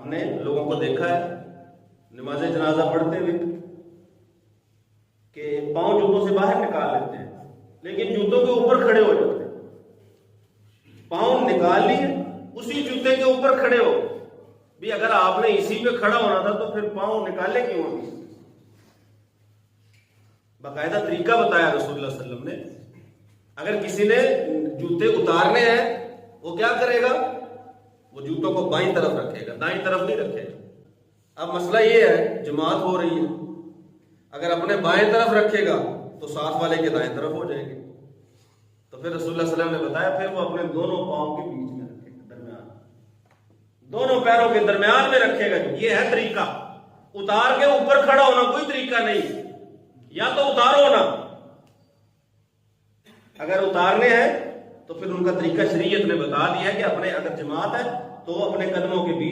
हमने लोगों को देखा है नमाज जनाजा पढ़ते हुए कि पांव जूतों से बाहर निकाल लेते हैं, लेकिन जूतों के ऊपर खड़े हो जाते हैं। पांव निकाल लिए, उसी जूते के ऊपर खड़े हो भी। अगर आपने इसी पे खड़ा होना था तो फिर पांव निकाले क्यों? बाकायदा तरीका बताया रसूलुल्लाह सल्लल्लाहु अलैहि वसल्लम ने। अगर किसी ने जूते उतारने हैं, वो क्या करेगा? वो जूतों को बाईं तरफ रखेगा, दाईं तरफ नहीं रखेगा। अब मसला ये है, जमात हो रही है, अगर अपने बाएं तरफ रखेगा तो साथ वाले के दाएं तरफ हो जाएंगे। तो फिर रसूलुल्लाह सल्लल्लाहु अलैहि वसल्लम ने बताया फिर वो अपने दोनों पांव के बीच में रखेगा, दरमियान, दोनों पैरों के दरमियान में रखेगा। ये है तरीका। उतार के ऊपर खड़ा होना कोई तरीका नहीं। या तो उतारो ना, अगर उतारने हैं तो फिर उनका तरीका शरीयत ने बता दिया है कि अपने, अगर जमात है तो अपने कदमों के बीच